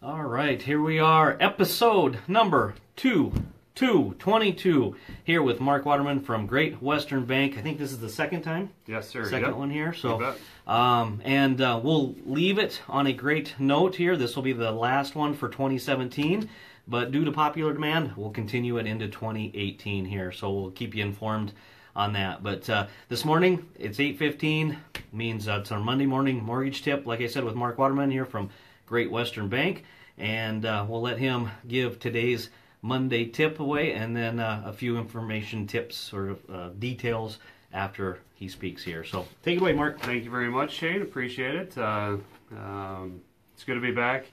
All right, here we are, episode number 22, here with Mark Waterman from Great Western Bank. I think this is the second time? Yes, sir. Second one here. So, we'll leave it on a great note here. This will be the last one for 2017, but due to popular demand, we'll continue it into 2018 here. So we'll keep you informed on that. But this morning, it's 8:15, means it's our Monday morning mortgage tip, like I said, with Mark Waterman here from Great Western Bank. And we'll let him give today's Monday tip away, and then a few information tips or details after he speaks here. So take it away, Mark. Thank you very much, Shane. Appreciate it. It's good to be back.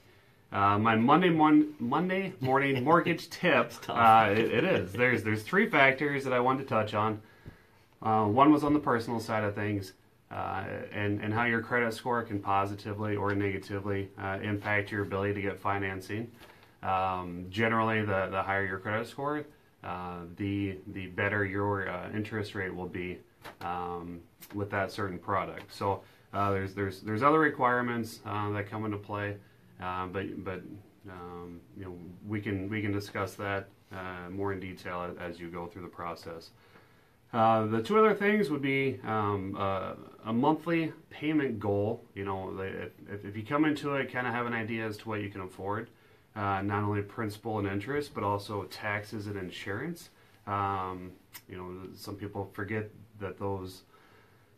My Monday morning mortgage tip. It is. There's three factors that I wanted to touch on. One was on the personal side of things, and how your credit score can positively or negatively impact your ability to get financing. Generally, the higher your credit score, the better your interest rate will be with that certain product. So there's other requirements that come into play, but we can discuss that more in detail as you go through the process. The two other things would be a monthly payment goal. If you come into it, kind of have an idea as to what you can afford. Not only principal and interest, but also taxes and insurance. Some people forget that those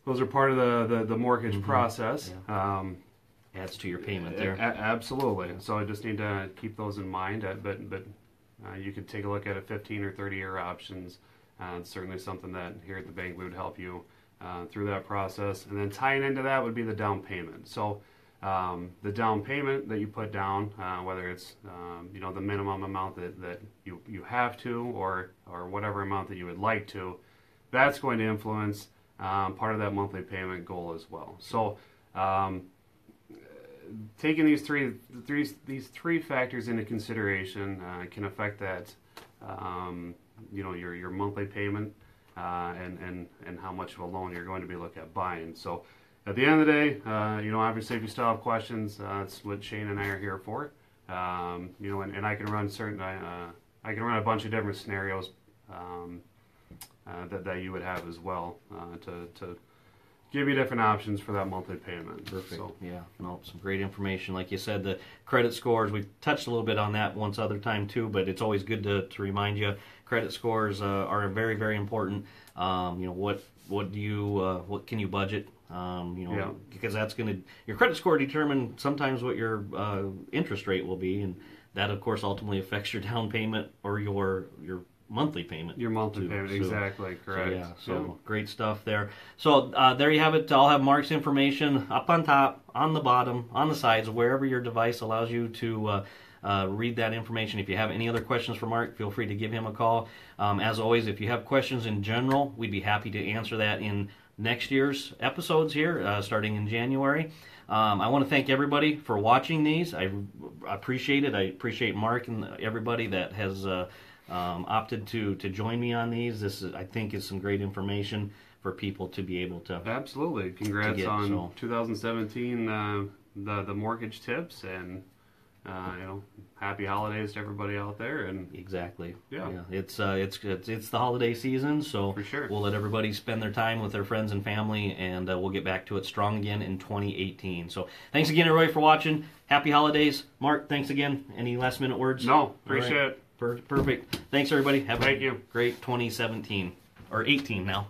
are part of the mortgage process. Yeah. Adds to your payment there. Absolutely. So I just need to keep those in mind. But you could take a look at a 15 or 30-year options. It's certainly something that here at the bank we would help you through that process. And then tying into that would be the down payment. So the down payment that you put down, whether it's the minimum amount that you have to, or whatever amount that you would like to, that's going to influence part of that monthly payment goal as well. So taking these three factors into consideration can affect that your monthly payment and how much of a loan you're going to be looking at buying. So at the end of the day, obviously if you still have questions, that's what Shane and I are here for. And I can run I can run a bunch of different scenarios that you would have as well to give you different options for that monthly payment. Perfect. So, yeah, some great information. Like you said, the credit scores, we've touched a little bit on that once other time too, but it's always good to remind you, credit scores are very, very important. What can you budget? Because that's your credit score determine sometimes what your interest rate will be, and that of course ultimately affects your down payment or your monthly payment. Your monthly payment, exactly, correct. So great stuff there. So there you have it. I'll have Mark's information up on top, on the bottom, on the sides, wherever your device allows you to read that information. If you have any other questions for Mark, feel free to give him a call. As always, if you have questions in general, we'd be happy to answer that in next year's episodes here, starting in January. I want to thank everybody for watching these. I appreciate it. I appreciate Mark and everybody that has opted to join me on these. This I think is some great information for people to be able to. Absolutely. Congrats on 2017, the mortgage tips, and happy holidays to everybody out there. And exactly. Yeah. It's the holiday season, so for sure we'll let everybody spend their time with their friends and family, and we'll get back to it strong again in 2018. So thanks again, everybody, for watching. Happy holidays. Mark, thanks again. Any last minute words? No, appreciate it. Perfect. Thanks, everybody. Have a great 2017 or 18 now.